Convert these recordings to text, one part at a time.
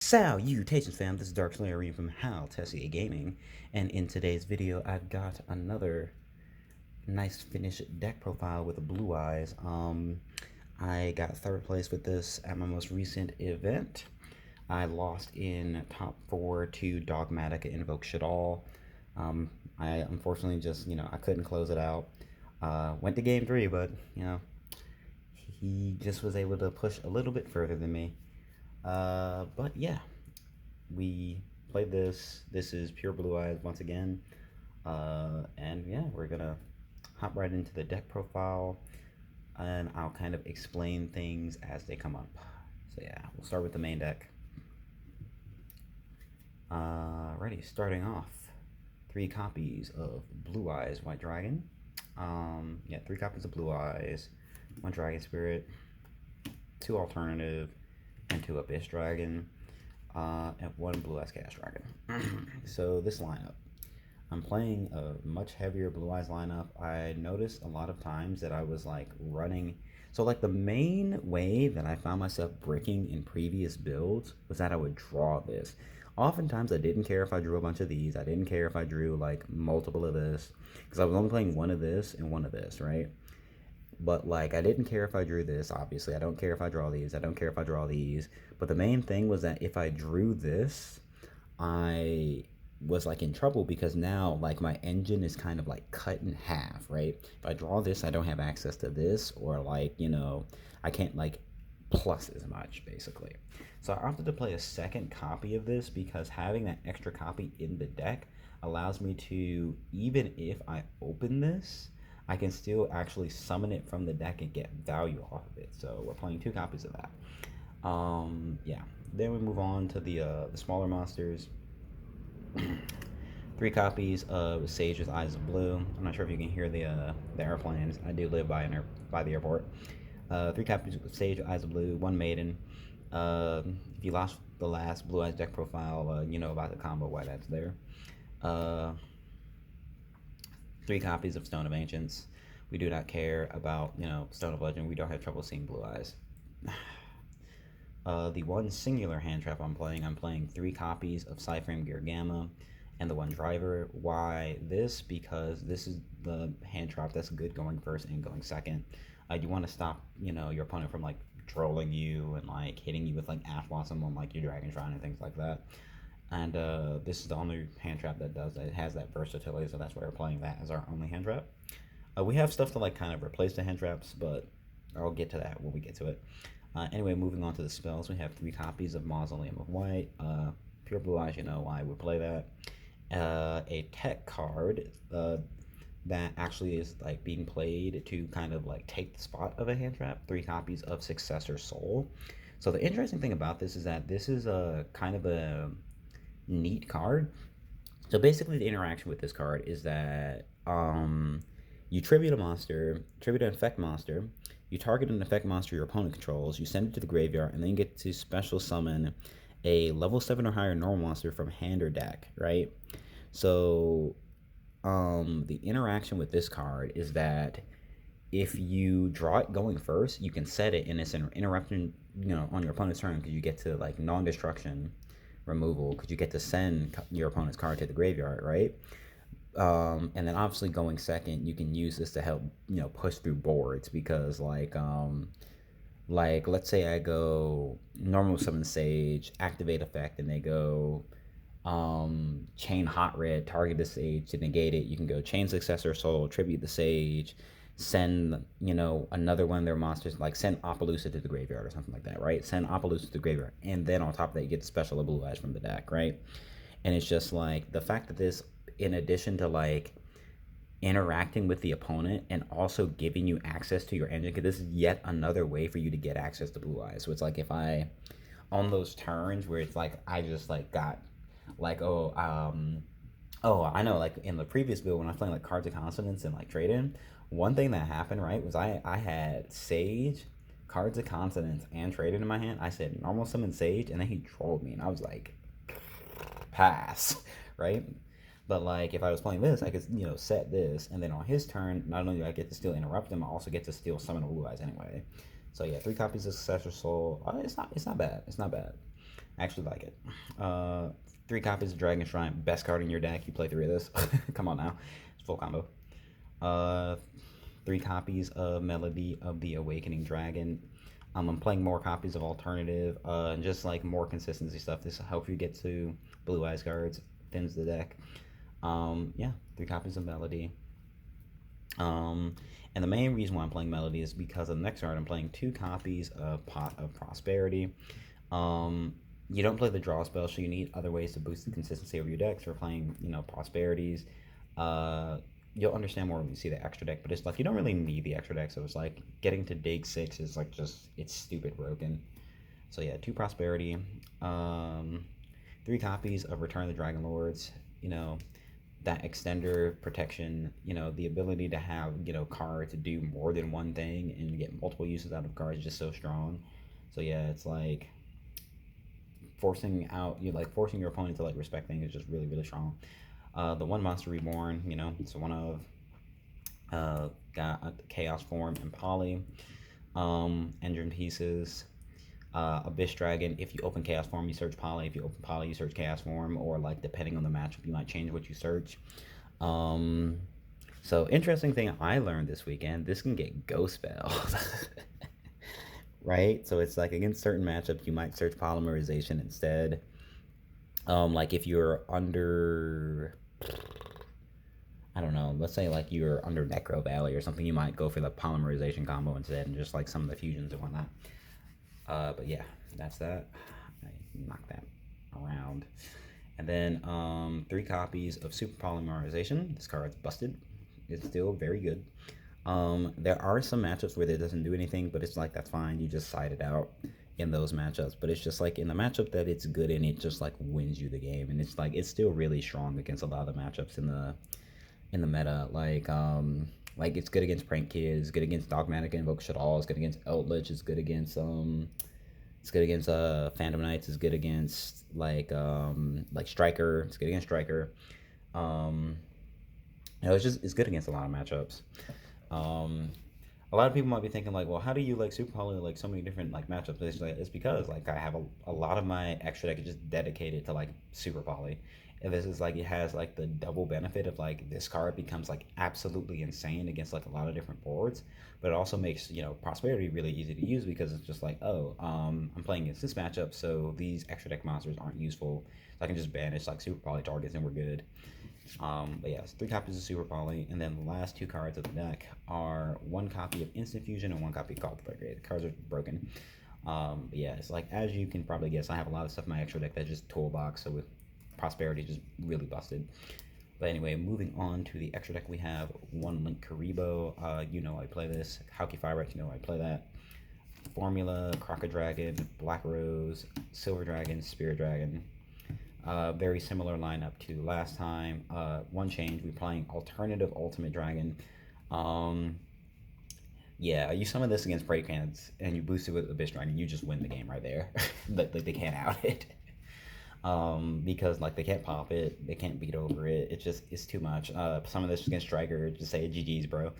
Salutations fam, this is Arim from HaltessiaGaming, and in today's video I've got another nice finished deck profile with the blue eyes. I got third place with this at my most recent event. I lost in top 4 to Dogmatic and Invoke Shadal. I unfortunately just, I couldn't close it out. Went to game 3, but, he just was able to push a little bit further than me. But yeah, we played this. This is pure blue eyes once again. And yeah, we're gonna hop right into the deck profile and I'll kind of explain things as they come up. So yeah, we'll start with the main deck. Ready, starting off. 3 copies of Blue Eyes White Dragon. Yeah, 3 copies of Blue Eyes, 1 Dragon Spirit, 2 Alternative, and 2 Abyss Dragon, and 1 Blue Eyes Chaos Dragon. So this lineup, I'm playing a much heavier Blue Eyes lineup. I noticed a lot of times that I was like running. So like the main way that I found myself bricking in previous builds was that I would draw this. Oftentimes I didn't care if I drew a bunch of these. I didn't care if I drew like multiple of this because I was only playing 1 of this and 1 of this, right? But like I didn't care if I drew this. Obviously I don't care if I draw these. I don't care if I draw these. But the main thing was that if I drew this, I was like in trouble because now like my engine is kind of like cut in half, right? If I draw this, I don't have access to this, or like, I can't like plus as much basically. So I opted to play a second copy of this because having that extra copy in the deck allows me to, even if I open this, I can still actually summon it from the deck and get value off of it. So we're playing 2 copies of that. Yeah. Then we move on to the smaller monsters. 3 copies of Sage with Eyes of Blue. I'm not sure if you can hear the airplanes. I do live by the airport. 3 copies of Sage with Eyes of Blue, 1 Maiden. If you lost the last Blue Eyes deck profile, you know about the combo, why that's there. 3 copies of Stone of Ancients. We do not care about, Stone of Legend. We don't have trouble seeing Blue Eyes. The 1 singular hand trap I'm playing 3 copies of Cyframe Gear Gamma and the 1 driver. Why this? Because this is the hand trap that's good going first and going second. You want to stop, your opponent from like trolling you and like hitting you with like Ash Blossom on like your Dragon Shrine and things like that. And this is the only hand trap that does that. It has that versatility, so that's why we're playing that as our only hand trap. We have stuff to like kind of replace the hand traps, but I'll get to that when we get to it. Anyway, moving on to the spells, we have 3 copies of Mausoleum of White. Pure Blue Eyes, you know why I would play that. A tech card that actually is like being played to kind of like take the spot of a hand trap. 3 copies of Successor Soul. So the interesting thing about this is that this is a kind of a neat card. So basically the interaction with this card is that you tribute a monster, tribute an effect monster, you target an effect monster your opponent controls, you send it to the graveyard, and then you get to special summon a level 7 or higher normal monster from hand or deck, right? So the interaction with this card is that if you draw it going first, you can set it and it's an interruption, on your opponent's turn because you get to like non-destruction removal because you get to send your opponent's card to the graveyard, right? And then obviously going second, you can use this to help, push through boards because like let's say I go normal summon Sage, activate effect, and they go chain Hot Red, target the Sage to negate it. You can go chain Successor Soul, tribute the Sage, send, another one of their monsters, like send Appaloosa to the graveyard or something like that, right? Send Appaloosa to the graveyard, and then on top of that, you get the special Blue Eyes from the deck, right? And it's just like the fact that this, in addition to like interacting with the opponent and also giving you access to your engine, because this is yet another way for you to get access to Blue Eyes. So it's like if I, on those turns where it's like I just like got like, I know, like in the previous build when I was playing like Cards of Consonance and like Trade-In, one thing that happened, right, was I had Sage, Cards of Consonance, and Trade-In my hand. I said normal summon Sage, and then he trolled me, and I was like, pass, right? But like if I was playing this, I could, set this, and then on his turn, not only do I get to still interrupt him, I also get to still summon a Blue Eyes anyway. So yeah, 3 copies of Successor Soul. It's not bad. It's not bad. I actually like it. 3 copies of Dragon Shrine, best card in your deck. You play 3 of this. Come on now, it's full combo. Uh, 3 copies of Melody of the Awakening Dragon. I'm playing more copies of Alternative, and just like more consistency stuff. This helps you get to Blue Eyes cards, thins the deck. Yeah, 3 copies of Melody. Um, and the main reason why I'm playing Melody is because of the next card. I'm playing 2 copies of Pot of Prosperity. Um, you don't play the draw spell, so you need other ways to boost the consistency of your decks. For playing, prosperities. Uh, you'll understand more when you see the extra deck, but it's like you don't really need the extra deck. So it's like getting to Dig 6 is like just it's stupid broken. So yeah, 2 prosperity, 3 copies of Return of the Dragon Lords. You know, that extender protection, the ability to have, cards to do more than one thing and get multiple uses out of cards is just so strong. So yeah, it's like forcing your opponent to like respect things is just really, really strong. The one monster reborn, it's one of got chaos form and poly, engine pieces, Abyss Dragon. If you open Chaos Form, you search Poly. If you open Poly, you search Chaos Form. Or like depending on the matchup, you might change what you search. Um, so interesting thing I learned this weekend. This can get ghost spells, right? So it's like against certain matchups, you might search Polymerization instead. Like if you're under, I don't know, let's say like you're under Necro Valley or something, you might go for the Polymerization combo instead, and just like some of the fusions and whatnot. But yeah, that's that. I knocked that around. And then 3 copies of Super Polymerization. This card's busted. It's still very good. There are some matchups where it doesn't do anything, but it's like that's fine. You just side it out in those matchups. But it's just like in the matchup that it's good in, it just like wins you the game. And it's like it's still really strong against a lot of the matchups in the meta. Like it's good against Prank Kids, good against Dogmatic Invoke Shadal, it's good against Eldritch, it's good against Phantom Knights, it's good against like Striker, it's good against Striker. Um it's good against a lot of matchups. Um a lot of people might be thinking like, well, how do you like Super Poly like so many different like matchups? It's because like I have a lot of my extra deck is just dedicated to like Super Poly. And this is like it has like the double benefit of like this card becomes like absolutely insane against like a lot of different boards, but it also makes Prosperity really easy to use because it's just like, oh, I'm playing against this matchup, so these extra deck monsters aren't useful, so I can just banish like Super Poly targets and we're good. But yes, 3 copies of Super Poly, and then the last 2 cards of the deck are 1 copy of Instant Fusion and 1 copy of Call to Upgrade. The cards are broken. But yeah, it's like as you can probably guess, I have a lot of stuff in my extra deck that's just toolbox, so with Prosperity just really busted. But anyway, moving on to the extra deck, we have 1 Link Karibo. I play this. Hauki Fire, I play that. Formula, Crocodragon, Black Rose, Silver Dragon, Spirit Dragon. Very similar lineup to last time. One change, we're playing Alternative Ultimate Dragon. Yeah, you summon this against Prey Cans and you boost it with Abyss Dragon, you just win the game right there. Like they can't out it. Because like they can't pop it, they can't beat over it. It's too much. Some of this against Striker, just say GG's, bro.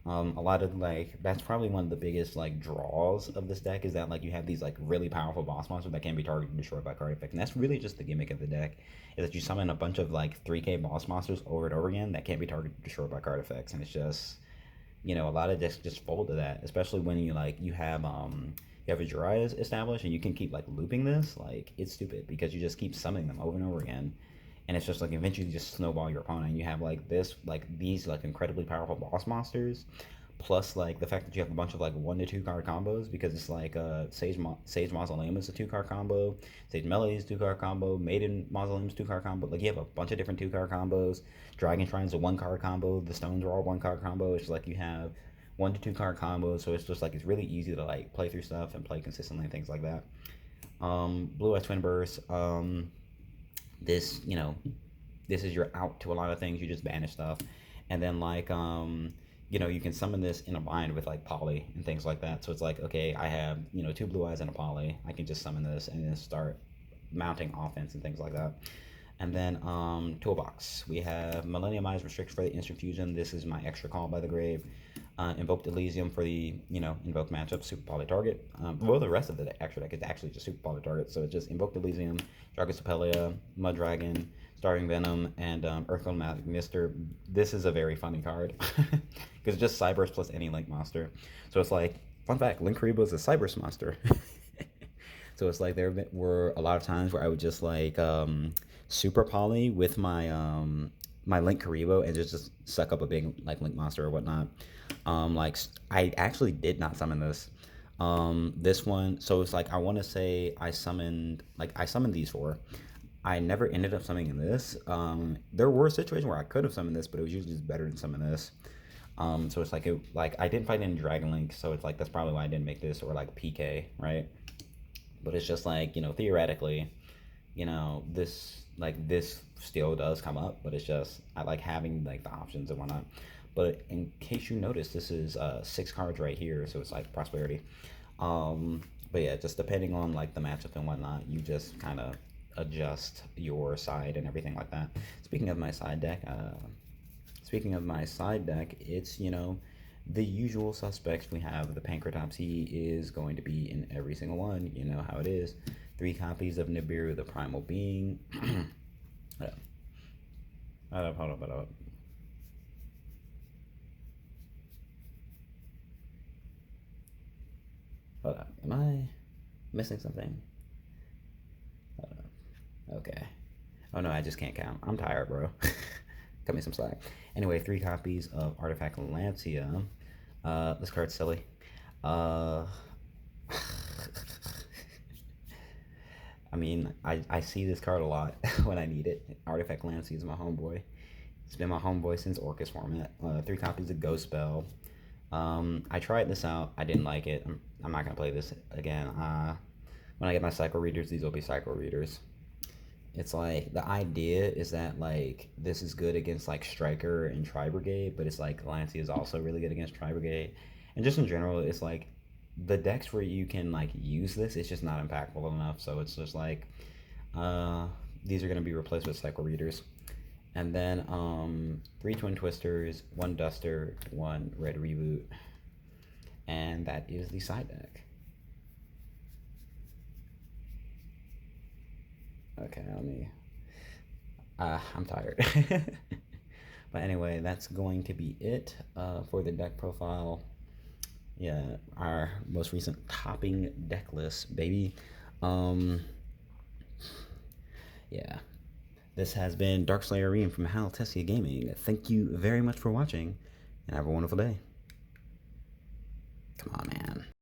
A lot of like that's probably one of the biggest like draws of this deck is that like you have these like really powerful boss monsters that can be targeted and destroyed by card effect, and that's really just the gimmick of the deck is that you summon a bunch of like 3K boss monsters over and over again that can't be targeted and destroyed by card effects, and it's just a lot of decks just fold to that, especially when you have a Jiraiya established and you can keep like looping this. Like it's stupid because you just keep summoning them over and over again, and it's just like eventually you just snowball your opponent. And you have like these like incredibly powerful boss monsters, plus like the fact that you have a bunch of like 1 to 2 card combos because it's like Sage Mausoleum is a 2 card combo, Sage Melody is a 2 card combo, Maiden Mausoleum is 2 card combo. Like you have a bunch of different 2 card combos. Dragon Shrine's a 1 card combo. The Stones are all 1 card combo. It's like you have 1 to 2 card combos, so it's just like it's really easy to like play through stuff and play consistently and things like that. Blue Eyes Twin Burst. This this is your out to a lot of things. You just banish stuff, and then like you can summon this in a bind with like Poly and things like that. So it's like, okay, I have 2 Blue Eyes and a Poly. I can just summon this and then start mounting offense and things like that. And then toolbox, we have Millennium Eyes Restriction for the Instant Fusion. This is my extra Call by the Grave. Invoked Elysium for the, invoke matchup, Super Poly Target. Well, the rest of the extra deck is actually just Super Poly Target. So it's just Invoked Elysium, Dragon Sapelia, Mud Dragon, Starving Venom, and Earthbound Magic Mister. This is a very funny card because it's just Cyberse plus any Link monster. So it's like, fun fact, Link Karibo is a Cyberse monster. So it's like there were a lot of times where I would just like super poly with my Link Karibo and just suck up a big like Link monster or whatnot. Like I actually did not summon this. This one, so it's like I want to say I summoned these four. I never ended up summoning this. There were situations where I could have summoned this, but it was usually just better than summon this. So it's like I didn't fight any Dragon Link, so it's like that's probably why I didn't make this or like PK, right? But it's just like, theoretically, this still does come up, but it's just I like having like the options and whatnot. But in case you notice, this is 6 cards right here, so it's like prosperity. But yeah, just depending on like the matchup and whatnot, you just kind of adjust your side and everything like that. Speaking of my side deck, it's the usual suspects. We have the Pancratops. He is going to be in every single one. You know how it is. 3 copies of Nibiru, the Primal Being. Hold up, hold up, hold up. Hold up. Am I missing something? Hold up. Okay. Oh no, I just can't count. I'm tired, bro. Cut me some slack. Anyway, 3 copies of Artifact Lancia. This card's silly. I mean, I see this card a lot when I need it. Artifact Lancia is my homeboy. It's been my homeboy since Orcus format. 3 copies of Ghost Spell. I tried this out. I didn't like it. I'm not gonna play this again. When I get my Cycle Readers, these will be Cycle Readers. It's like the idea is that like this is good against like Striker and Tri Brigade, but it's like Lancia is also really good against Tri Brigade, and just in general, it's like the decks where you can like use this, it's just not impactful enough. So it's just like uh, these are gonna be replaced with Cycle Readers, and then 3 Twin Twisters, 1 Duster, 1 Red Reboot, and that is the side deck. Okay, let me. I'm tired. But anyway, that's going to be it for the deck profile. Yeah, our most recent topping deck list, baby. Um, yeah, this has been Darkslayer Arim from HaltessiaGaming. Thank you very much for watching, and have a wonderful day. Come on, man.